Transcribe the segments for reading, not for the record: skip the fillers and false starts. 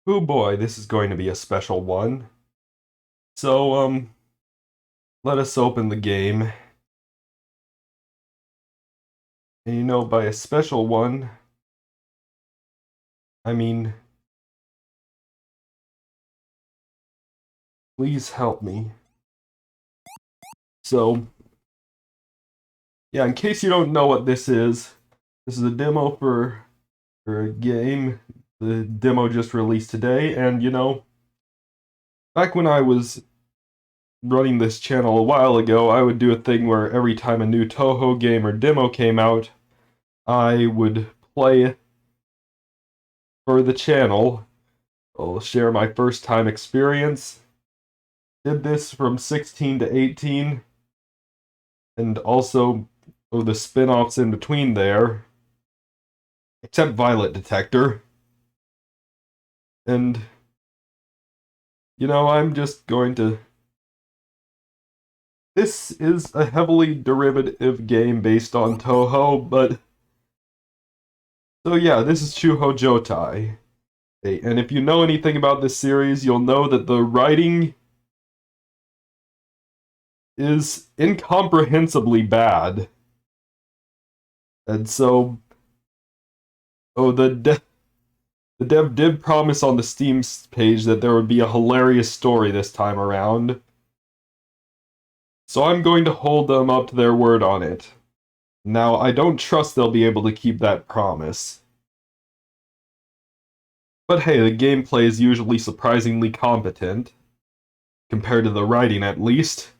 Oh boy, this is going to be a special one. So, let us open the game. And by a special one, I mean, please help me. So, yeah, in case you don't know what this is a demo for a game. The demo just released today, and back when I was running this channel a while ago, I would do a thing where every time a new Touhou game or demo came out, I would play for the channel. I'll share my first time experience. Did this from 16 to 18, and also the spin-offs in between there, except Violet Detector. And, I'm just going to... This is a heavily derivative game based on Touhou, but... So yeah, this is Chuhou Joutai. And if you know anything about this series, you'll know that the writing is incomprehensibly bad. And so... Oh, the dev did promise on the Steam page that there would be a hilarious story this time around. So I'm going to hold them up to their word on it. Now, I don't trust they'll be able to keep that promise. But hey, the gameplay is usually surprisingly competent. Compared to the writing, at least.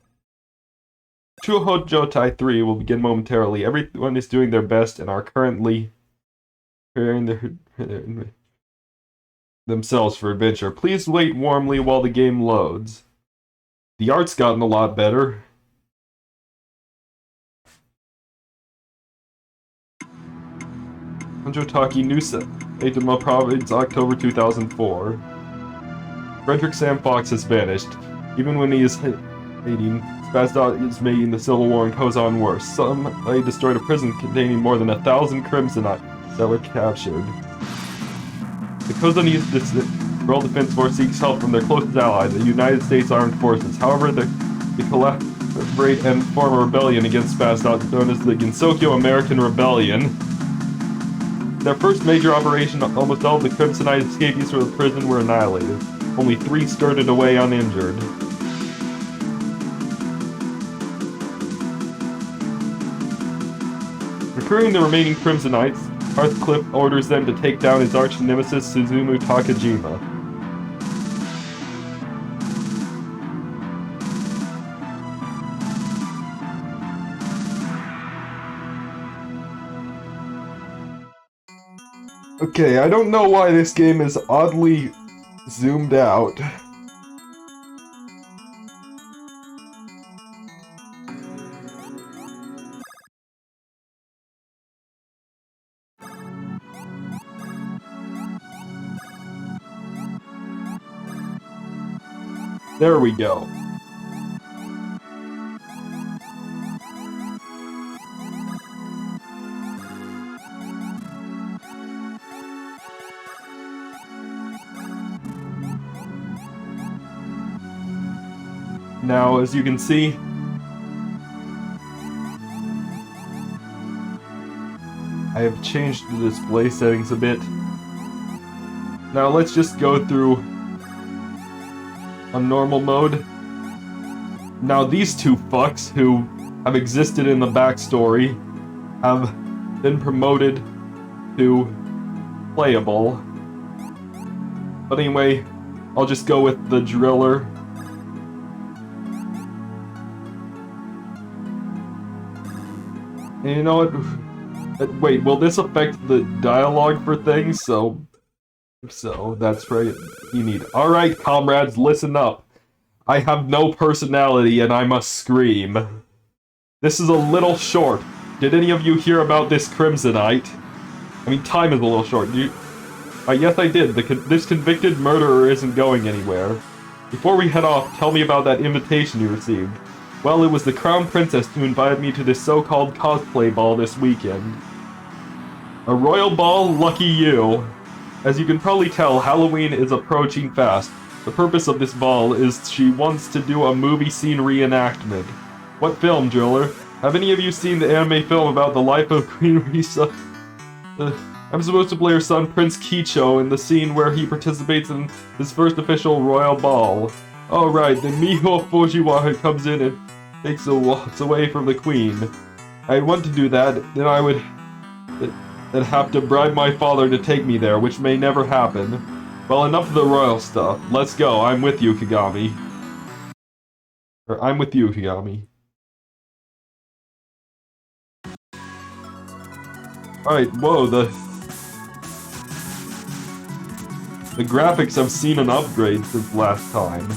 Chuhou Joutai 3 will begin momentarily. Everyone is doing their best and are currently preparing themselves for adventure. Please wait warmly while the game loads. The art's gotten a lot better. Hanjotaki Nusa, Aitama Province, October 2004. Frederick Sam Fox has vanished. Even when he is hating, Spazdot is making the civil war in Kozan worse. Somebody destroyed a prison containing more than 1,000 Crimsonites that were captured. The Kozanese World Defense Force seeks help from their closest ally, the United States Armed Forces. However, they collaborate and form a rebellion against Spazdot known as the Gensokyo American Rebellion. Their first major operation, almost all of the Crimsonite escapees from the prison were annihilated. Only 3 skirted away uninjured. Recruiting the remaining Crimsonites, Hearthcliff orders them to take down his arch-nemesis Suzumu Takajima. Okay, I don't know why this game is oddly zoomed out. There we go. Now, as you can see, I have changed the display settings a bit. Now let's just go through on normal mode. Now these two fucks who have existed in the backstory have been promoted to playable. But anyway, I'll just go with the driller. And you know what? Wait, will this affect the dialogue for things? So that's right, you need. Alright, comrades, listen up. I have no personality and I must scream. This is a little short. Did any of you hear about this Crimsonite? I mean, time is a little short. Yes, I did. This convicted murderer isn't going anywhere. Before we head off, tell me about that invitation you received. Well, it was the Crown Princess who invited me to this so-called cosplay ball this weekend. A royal ball? Lucky you. As you can probably tell, Halloween is approaching fast. The purpose of this ball is she wants to do a movie scene reenactment. What film, Driller? Have any of you seen the anime film about the life of Queen Risa? I'm supposed to play her son Prince Kicho in the scene where he participates in his first official royal ball. Oh right, then Miho Fujiwara comes in and takes a walks away from the queen. I want to do that, then I would then have to bribe my father to take me there, which may never happen. Well, enough of the royal stuff. Let's go. I'm with you, Kagami. I'm with you, Kagami. Alright, whoa, the graphics have seen an upgrade since last time.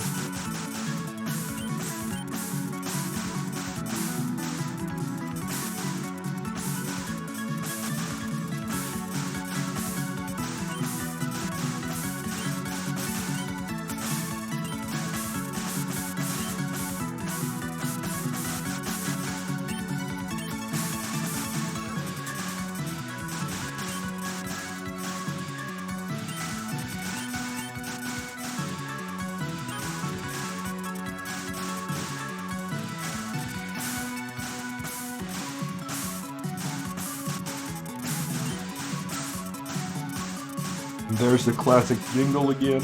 There's the classic jingle again.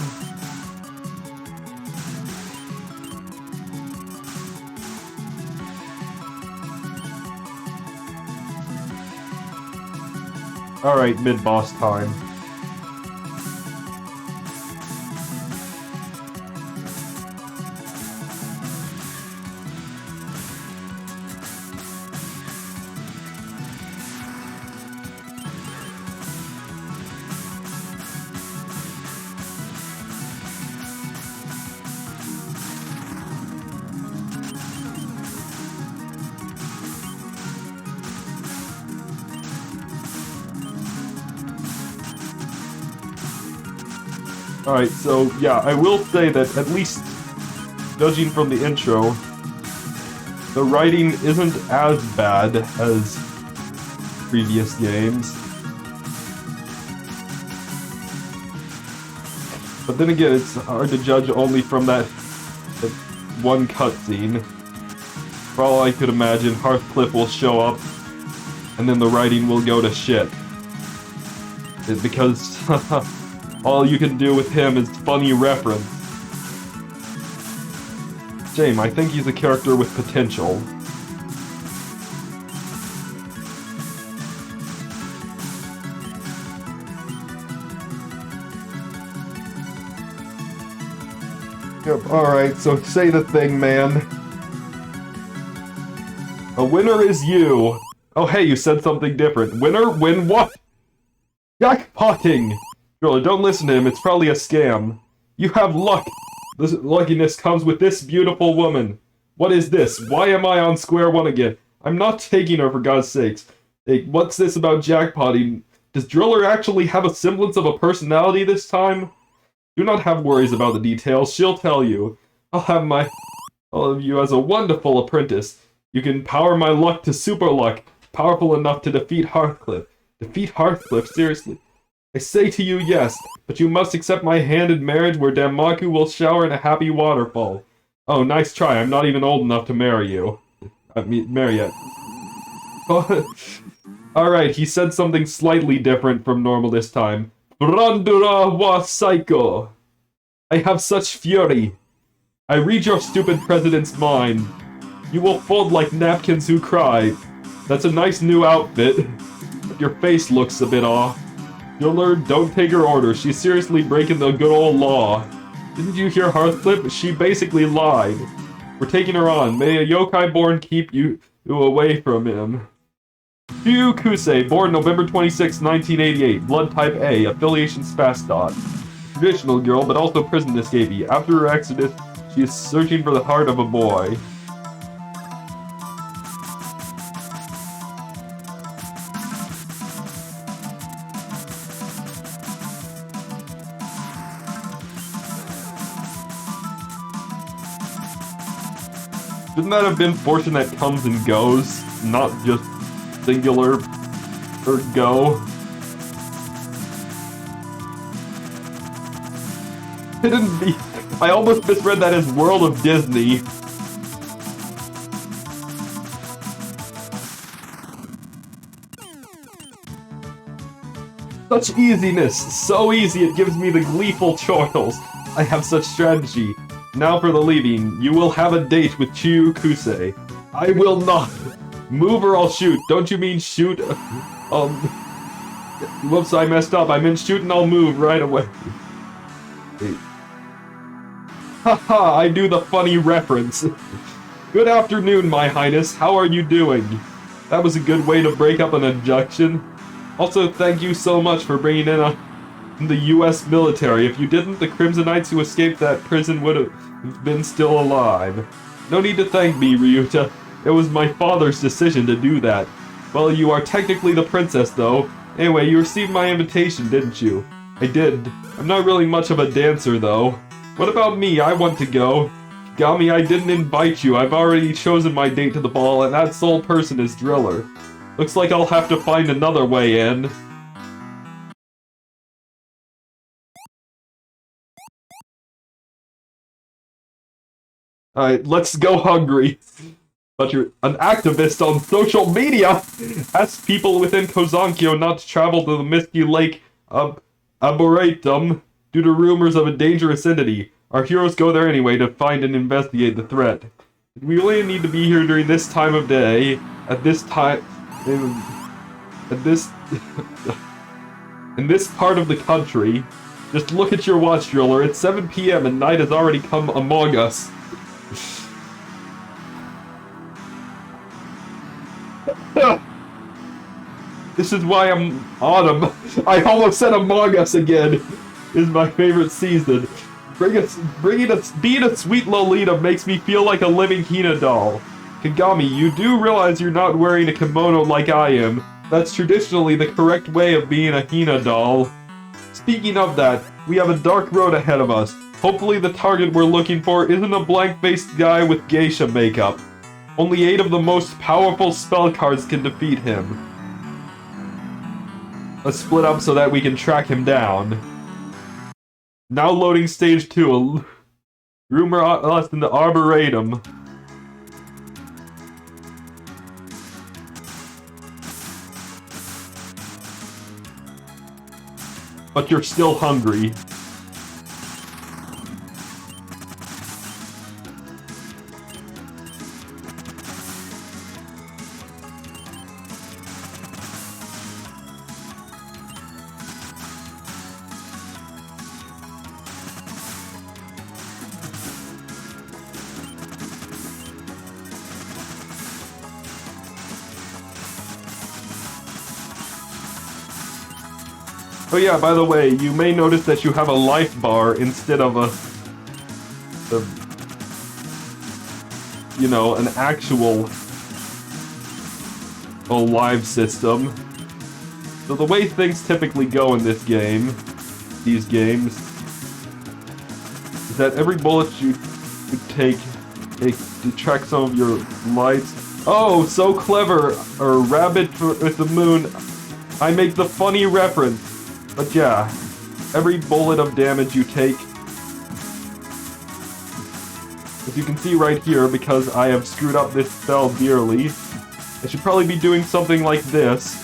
Alright, mid-boss time. Alright, so yeah, I will say that at least judging from the intro, the writing isn't as bad as previous games. But then again, it's hard to judge only from that one cutscene. For all I could imagine, Hearthcliff will show up, and then the writing will go to shit. Because all you can do with him is funny reference. Shame, I think he's a character with potential. Yep, alright, so say the thing, man. A winner is you. Oh hey, you said something different. Winner? Win what? Jackpotting! Driller, don't listen to him, it's probably a scam. You have luck! This luckiness comes with this beautiful woman. What is this? Why am I on square one again? I'm not taking her, for God's sakes. Hey, what's this about jackpotting? Does Driller actually have a semblance of a personality this time? Do not have worries about the details, she'll tell you. I'll have all of you as a wonderful apprentice. You can power my luck to super luck, powerful enough to defeat Hearthcliff. Defeat Hearthcliff, seriously? I say to you, yes, but you must accept my hand in marriage where Danmaku will shower in a happy waterfall. Oh, nice try, I'm not even old enough to marry you. Marry yet. Alright, he said something slightly different from normal this time. Brandura wa Psycho! I have such fury. I read your stupid president's mind. You will fold like napkins who cry. That's a nice new outfit, but your face looks a bit off. Driller, don't take her orders. She's seriously breaking the good old law. Didn't you hear Hearthcliff? She basically lied. We're taking her on. May a yokai born keep you away from him. Ryu Kusei, born November 26, 1988. Blood type A. Affiliation Spastot. Traditional girl, but also prison escapee. After her exodus, she is searching for the heart of a boy. Shouldn't that have been fortune that comes and goes, not just singular or go? Shouldn't be. I almost misread that as World of Disney. Such easiness, so easy it gives me the gleeful chortles. I have such strategy. Now for the leaving. You will have a date with Chuhou Kusei. I will not. Move or I'll shoot. Don't you mean shoot? Whoops, I messed up. I meant shoot and I'll move right away. Haha, I do the funny reference. Good afternoon, my highness. How are you doing? That was a good way to break up an injunction. Also, thank you so much for bringing in the U.S. military. If you didn't, the Crimsonites who escaped that prison would have been still alive. No need to thank me, Ryuta. It was my father's decision to do that. Well, you are technically the princess, though. Anyway, you received my invitation, didn't you? I did. I'm not really much of a dancer, though. What about me? I want to go. Gami, I didn't invite you. I've already chosen my date to the ball, and that sole person is Driller. Looks like I'll have to find another way in. Alright, let's go hungry. But you're an activist on social media! Ask people within Kozankyo not to travel to the misty lake of Arboretum due to rumors of a dangerous entity. Our heroes go there anyway to find and investigate the threat. We only need to be here during this time of day, at this time... in this part of the country. Just look at your watch, Driller. It's 7 PM and night has already come among us. This is why I'm autumn. I almost said Among Us again. Is my favorite season. Being a sweet Lolita makes me feel like a living Hina doll. Kagami, you do realize you're not wearing a kimono like I am. That's traditionally the correct way of being a Hina doll. Speaking of that, we have a dark road ahead of us. Hopefully the target we're looking for isn't a blank-faced guy with geisha makeup. Only 8 of the most powerful spell cards can defeat him. Let's split up so that we can track him down. Now loading stage 2. Rumor us in the Arboretum. But you're still hungry. Oh yeah, by the way, you may notice that you have a life bar instead of you know, an actual live system. So the way things typically go in this game, these games, is that every bullet you take detracts some of your lights. Oh, so clever! Or rabbit with the moon. I make the funny reference. But yeah, every bullet of damage you take, as you can see right here, because I have screwed up this spell dearly, I should probably be doing something like this.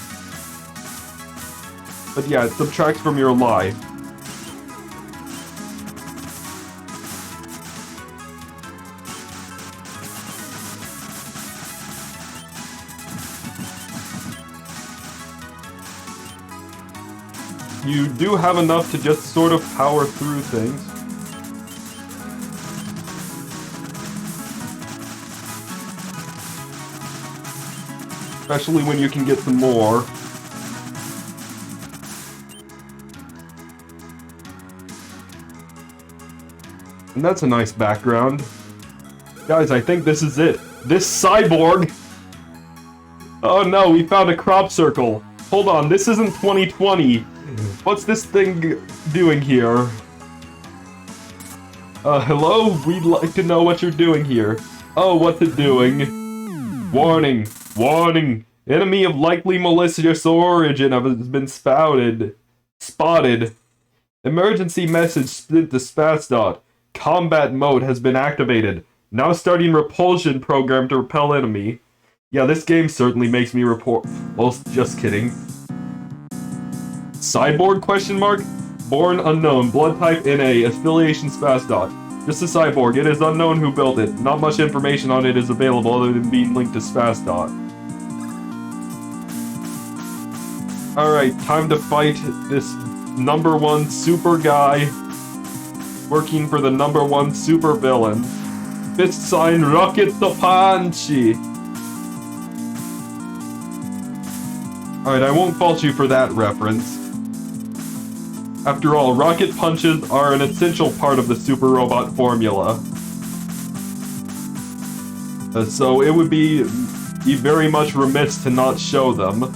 But yeah, it subtracts from your life. You do have enough to just sort of power through things. Especially when you can get some more. And that's a nice background. Guys, I think this is it. This cyborg! Oh no, we found a crop circle. Hold on, this isn't 2020. What's this thing doing here? Hello? We'd like to know what you're doing here. Oh, what's it doing? Warning! Warning! Enemy of likely malicious origin has been spotted. Emergency message sent to Spasdot. Combat mode has been activated. Now starting repulsion program to repel enemy. Yeah, this game certainly makes me report. Well, just kidding. Cyborg question mark? Born unknown. Blood type NA. Affiliation Spasdot. Just a cyborg. It is unknown who built it. Not much information on it is available other than being linked to Spasdot. Alright, time to fight this #1 super guy working for the #1 super villain. Fist sign Rocket the Panchi. Alright, I won't fault you for that reference. After all, rocket punches are an essential part of the super robot formula. So it would be very much remiss to not show them.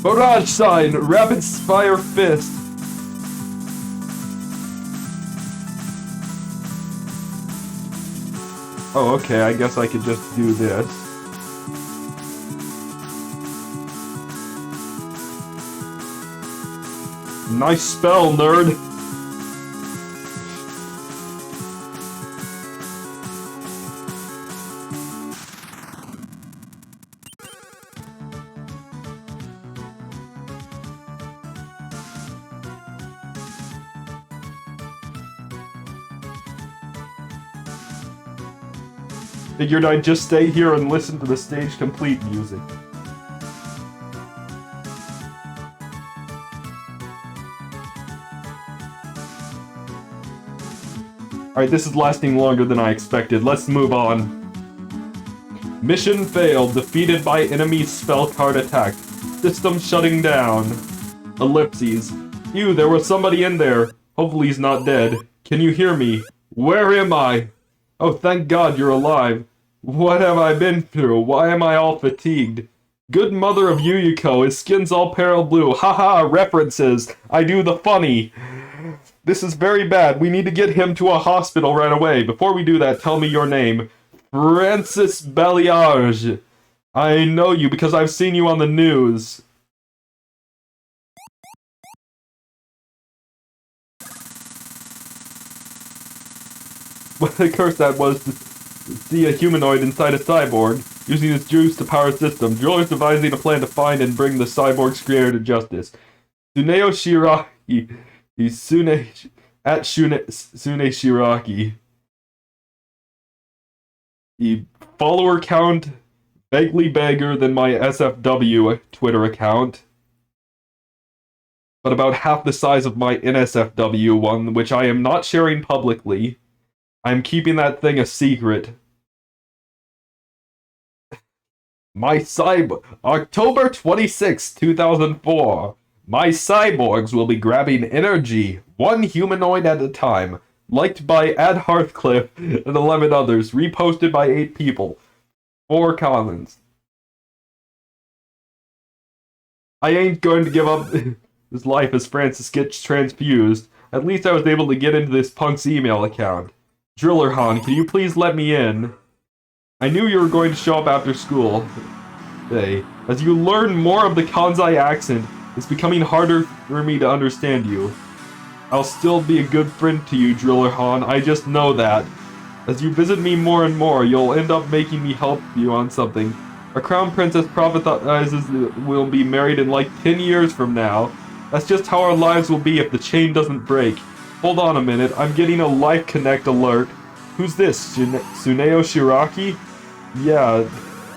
Barrage sign, rapid fire fist. Oh, okay, I guess I could just do this. Nice spell, nerd. Figured I'd just stay here and listen to the stage complete music. Alright, this is lasting longer than I expected. Let's move on. Mission failed. Defeated by enemy spell card attack. System shutting down. Ellipses. Ew, there was somebody in there. Hopefully he's not dead. Can you hear me? Where am I? Oh, thank God you're alive. What have I been through? Why am I all fatigued? Good mother of Yuyuko, his skin's all pale blue. Haha, references. I do the funny. This is very bad. We need to get him to a hospital right away. Before we do that, tell me your name. Francis Bailliage. I know you because I've seen you on the news. What a curse that was to see a humanoid inside a cyborg, using his juice to power a system. Drillers devising a plan to find and bring the cyborg's creator to justice. Tsuneo Shiraki. He's Sune Shiraki. The follower count vaguely bigger than my SFW Twitter account, but about half the size of my NSFW one, which I am not sharing publicly. I'm keeping that thing a secret. My cyborg... October 26, 2004. My cyborgs will be grabbing energy, one humanoid at a time. Liked by Ad Hearthcliff and 11 others. Reposted by 8 people. 4 comments. I ain't going to give up his life as Francis gets transfused. At least I was able to get into this punk's email account. Drillerhan, can you please let me in? I knew you were going to show up after school. Hey, as you learn more of the Kansai accent, it's becoming harder for me to understand you. I'll still be a good friend to you, Drillerhan, I just know that. As you visit me more and more, you'll end up making me help you on something. Our crown princess prophesizes we'll be married in like 10 years from now. That's just how our lives will be if the chain doesn't break. Hold on a minute, I'm getting a Life Connect alert. Who's this, Tsuneo Shiraki? Yeah,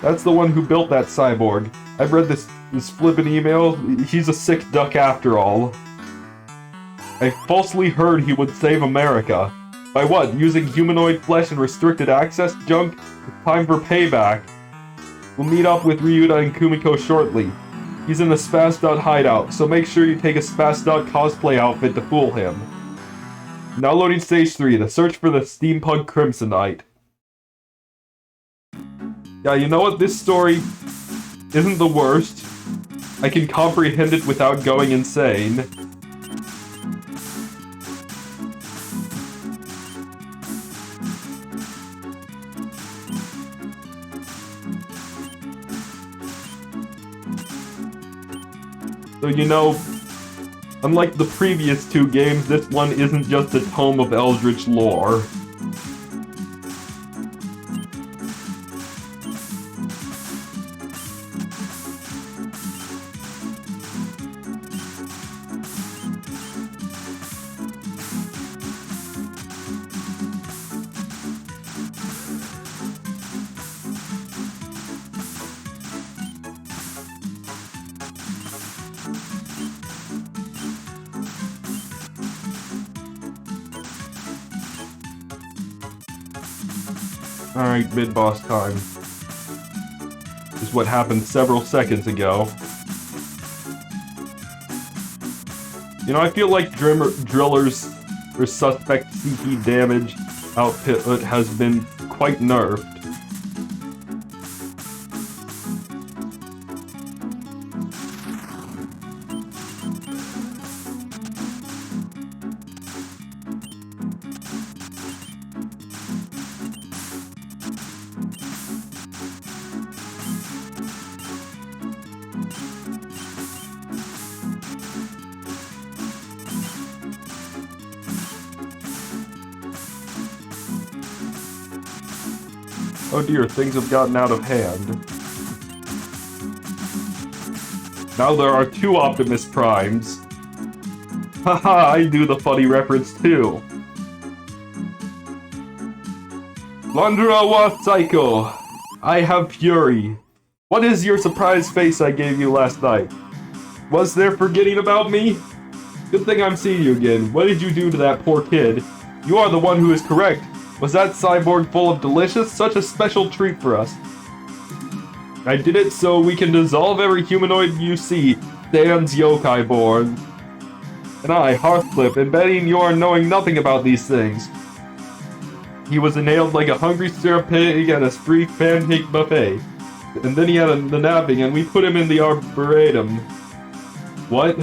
that's the one who built that cyborg. I've read this flippin' email. He's a sick duck after all. I falsely heard he would save America. By what? Using humanoid flesh and restricted access junk? Time for payback. We'll meet up with Ryuta and Kumiko shortly. He's in the Spasdot hideout, so make sure you take a Spasdot cosplay outfit to fool him. Now loading stage 3, the search for the steampunk Crimsonite. Yeah, you know what? This story isn't the worst. I can comprehend it without going insane. So, you know, unlike the previous two games, this one isn't just a tome of Eldritch lore. Alright, mid-boss time. This is what happened several seconds ago. You know, I feel like Driller's or suspect CP damage output has been quite nerfed. Oh dear, things have gotten out of hand. Now there are two Optimus Primes. Haha, I do the funny reference too. Landra wa Psycho. I have fury. What is your surprise face I gave you last night? Was there forgetting about me? Good thing I'm seeing you again. What did you do to that poor kid? You are the one who is correct. Was that cyborg full of delicious? Such a special treat for us. I did it so we can dissolve every humanoid you see. Sans yokai born. And I, Hearthcliff, am betting you are knowing nothing about these things. He was nailed like a hungry syrup pig at a free pancake buffet. And then he had the napping and we put him in the arboretum. What?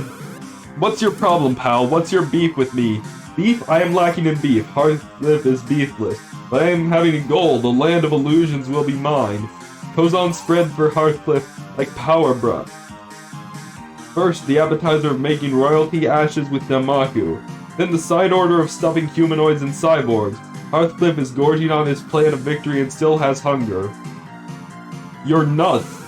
What's your problem, pal? What's your beef with me? Beef? I am lacking in beef. Hearthcliff is beefless. But I am having gold. The land of illusions will be mine. Kozan spread for Hearthcliff like power brush. First, the appetizer of making royalty ashes with Damaku. Then the side order of stuffing humanoids and cyborgs. Hearthcliff is gorging on his plan of victory and still has hunger. You're nuts.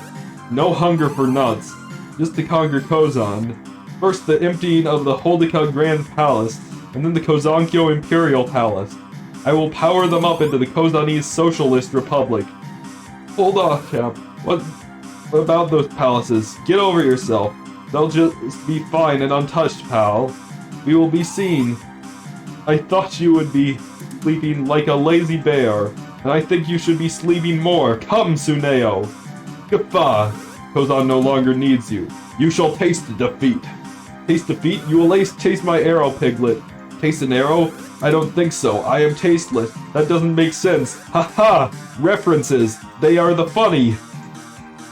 No hunger for nuts. Just to conquer Kozan. First, the emptying of the Holdika Grand Palace, and then the Kozankyo Imperial Palace. I will power them up into the Kozanese Socialist Republic. Hold on, chap. What about those palaces? Get over yourself. They'll just be fine and untouched, pal. We will be seen. I thought you would be sleeping like a lazy bear, and I think you should be sleeping more. Come, Tsuneo. Gaffa. Kozan no longer needs you. You shall taste defeat. Taste defeat? You will chase my arrow, Piglet. Taste an arrow? I don't think so. I am tasteless. That doesn't make sense. Ha-ha! References. They are the funny.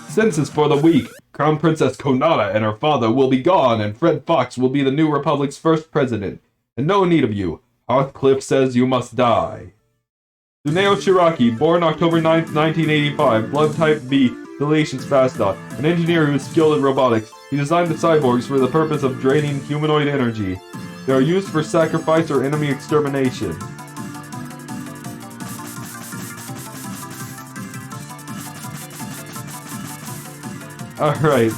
Senses for the weak. Crown Princess Konata and her father will be gone, and Fred Fox will be the new Republic's first president. And no need of you. Hearthcliff says you must die. Tsuneo Shiraki, born October 9th, 1985, blood type B, Deletion Spastot, an engineer who is skilled in robotics. He designed the cyborgs for the purpose of draining humanoid energy. They are used for sacrifice or enemy extermination. Alright.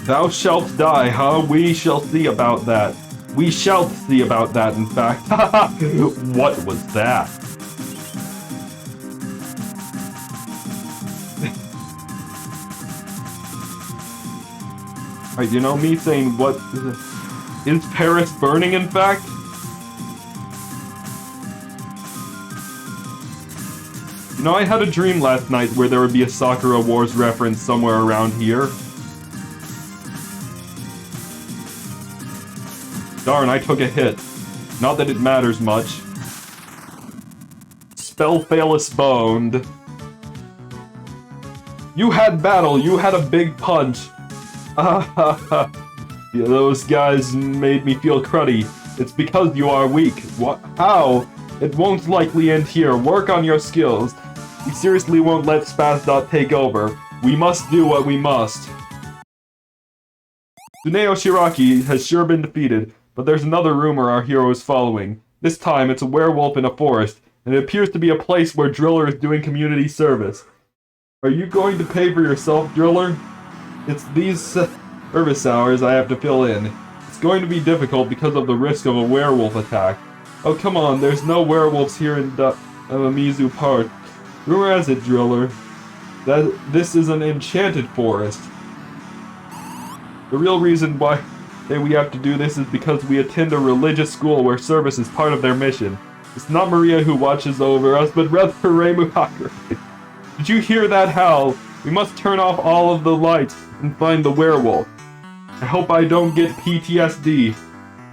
Thou shalt die, huh? We shall see about that. We shall see about that, in fact. What was that? Alright, you know me saying what... Is Paris burning, in fact? You know, I had a dream last night where there would be a Sakura Wars reference somewhere around here. Darn, I took a hit. Not that it matters much. Spellfalis boned. You had battle, you had a big punch. Yeah, those guys made me feel cruddy. It's because you are weak. What? How? It won't likely end here. Work on your skills. We seriously won't let Spazdot take over. We must do what we must. Tsuneo Shiraki has sure been defeated, but there's another rumor our hero is following. This time, it's a werewolf in a forest, and it appears to be a place where Driller is doing community service. Are you going to pay for yourself, Driller? It's these service hours I have to fill in. It's going to be difficult because of the risk of a werewolf attack. Oh, come on, there's no werewolves here in Amizu Park. Rumor has it, Driller, that this is an enchanted forest. The real reason why we have to do this is because we attend a religious school where service is part of their mission. It's not Maria who watches over us, but rather Reimu Hakurei. Did you hear that howl? We must turn off all of the lights and find the werewolf. I hope I don't get PTSD.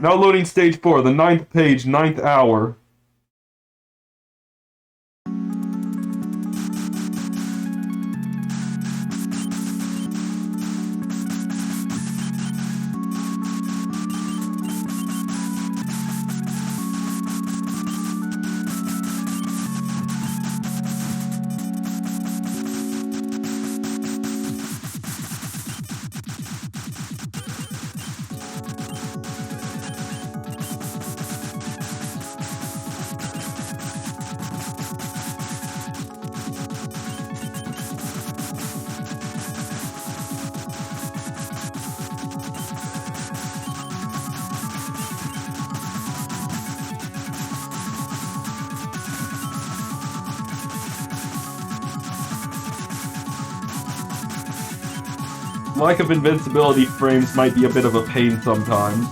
Now loading stage 4, the 9th page, 9th hour. Lack of invincibility frames might be a bit of a pain sometimes.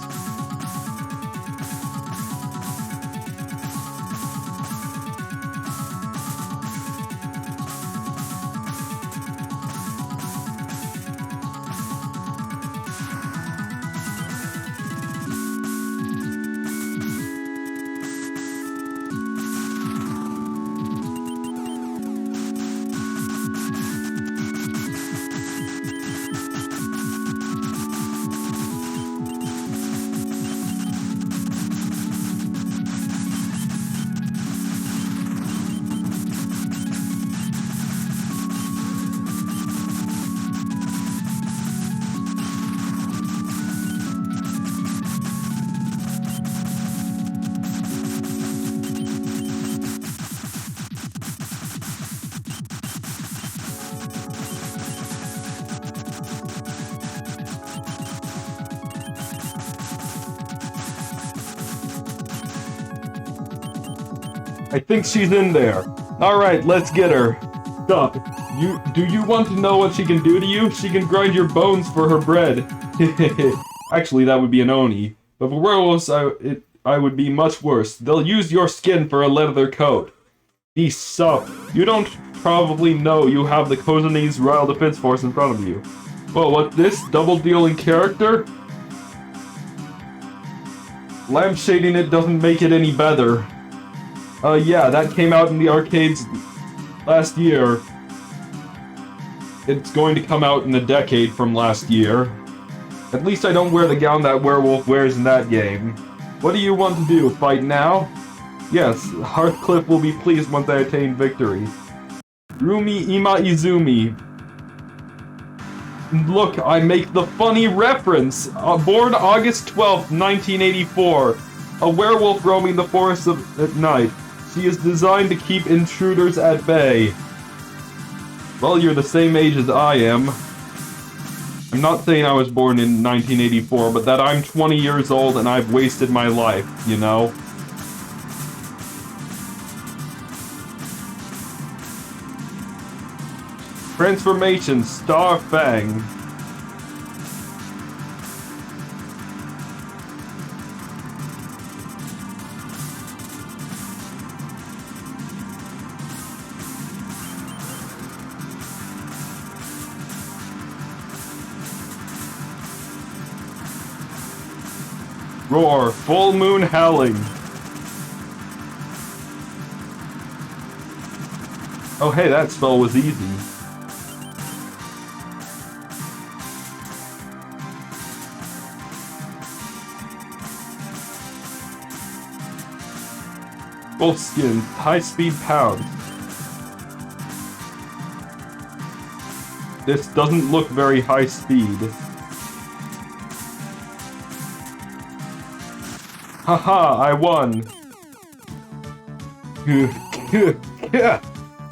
I think she's in there. Alright, let's get her. Stop. Do you want to know what she can do to you? She can grind your bones for her bread. Actually, that would be an Oni. But for werewolves, I would be much worse. They'll use your skin for a leather coat. Sup. You don't probably know you have the Kozanese Royal Defense Force in front of you. Whoa, what's this? Double dealing character? Lampshading it doesn't make it any better. Yeah, that came out in the arcades last year. It's going to come out in a decade from last year. At least I don't wear the gown that werewolf wears in that game. What do you want to do, fight now? Yes, Hearthcliff will be pleased once I attain victory. Rumi Ima Izumi. Look, I make the funny reference! Born August 12th, 1984. A werewolf roaming the forest at night. She is designed to keep intruders at bay. Well, you're the same age as I am. I'm not saying I was born in 1984, but that I'm 20 years old and I've wasted my life, you know? Transformation, Star Fang. Roar, Full Moon Howling. Oh hey, that spell was easy. Full skin, high speed pound. This doesn't look very high speed. Haha, I won!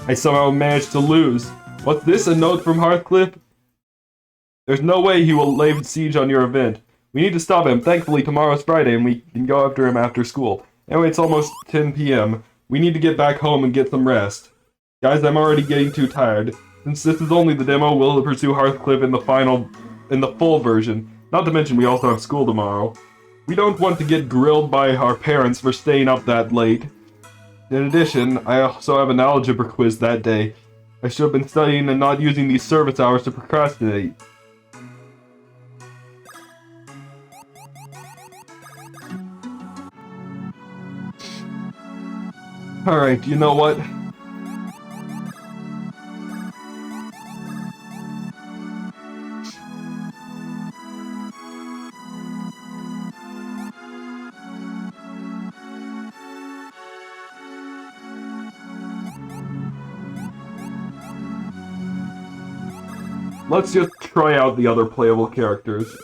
I somehow managed to lose. What's this, a note from Hearthcliff? There's no way he will lay siege on your event. We need to stop him. Thankfully, tomorrow's Friday and we can go after him after school. Anyway, it's almost 10 p.m. We need to get back home and get some rest. Guys, I'm already getting too tired. Since this is only the demo, we'll pursue Hearthcliff in the full version. Not to mention we also have school tomorrow. We don't want to get grilled by our parents for staying up that late. In addition, I also have an algebra quiz that day. I should have been studying and not using these service hours to procrastinate. Alright, you know what? Let's just try out the other playable characters.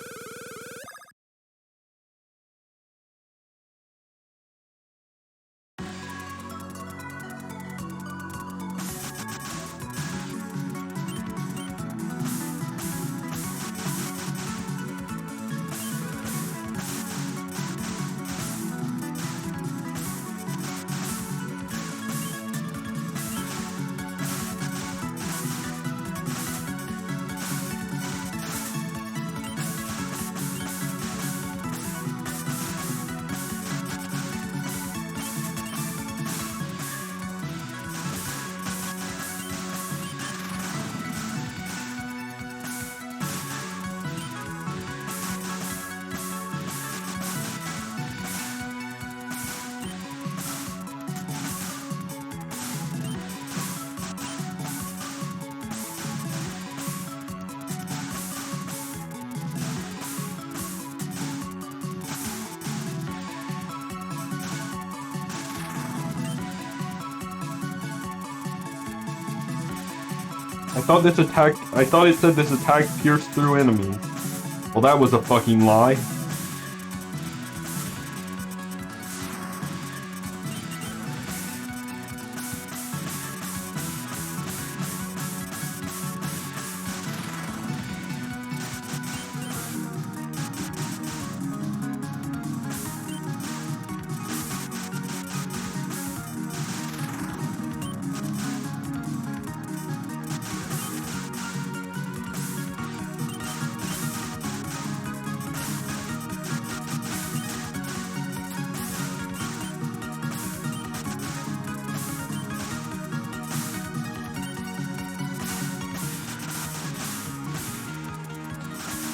I thought it said this attack pierced through enemies. Well, that was a fucking lie.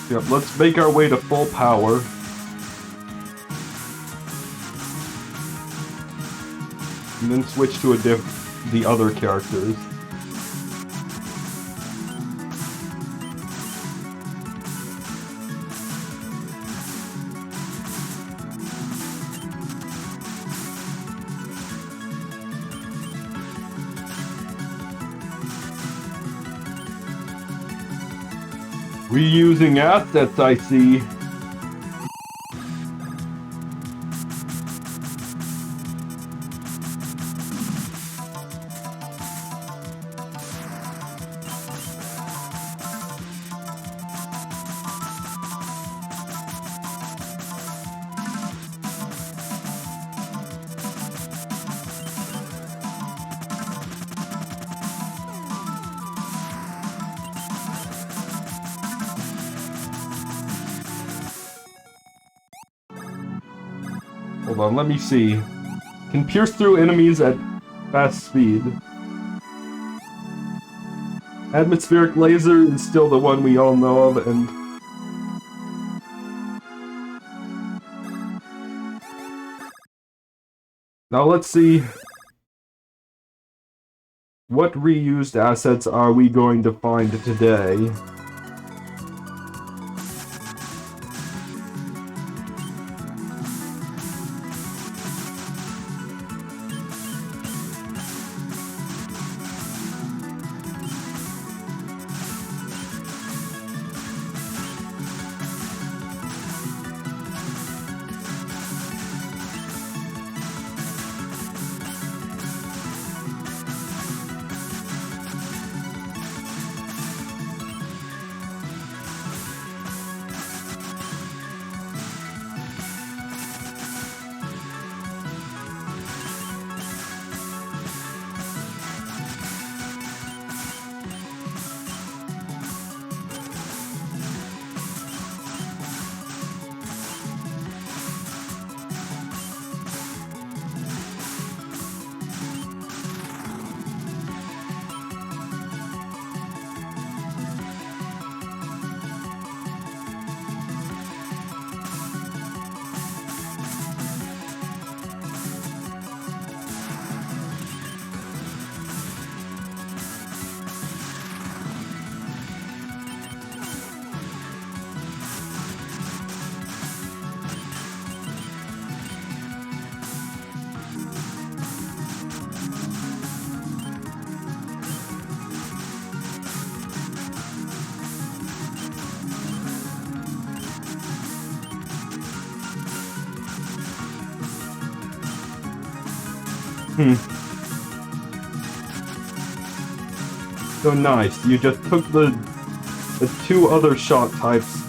Yep, let's make our way to full power. And then switch to the other characters. Reusing assets, I see. Hold on, let me see. Can pierce through enemies at fast speed. Atmospheric laser is still the one we all know of, and... Now let's see... what reused assets are we going to find today? So nice, you just took the two other shot types,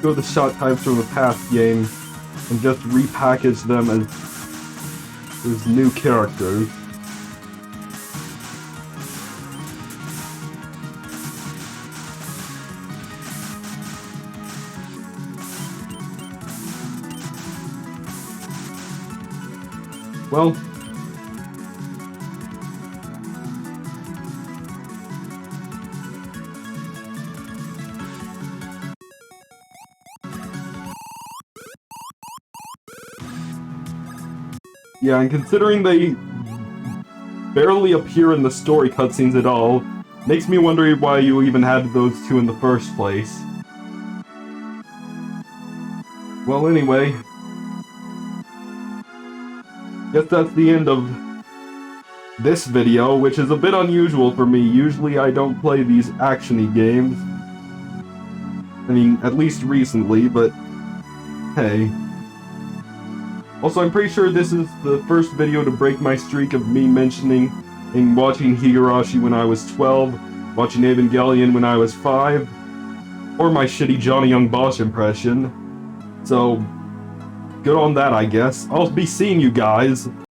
two of the shot types from the past game, and just repackaged them as new characters. Well, yeah, and considering they barely appear in the story cutscenes at all, makes me wonder why you even had those two in the first place. Well, anyway, guess that's the end of this video, which is a bit unusual for me. Usually I don't play these action-y games. I mean, at least recently, but hey. Also, I'm pretty sure this is the first video to break my streak of me mentioning and watching Higurashi when I was 12, watching Evangelion when I was 5, or my shitty Johnny Young Bosch impression. So, good on that, I guess. I'll be seeing you guys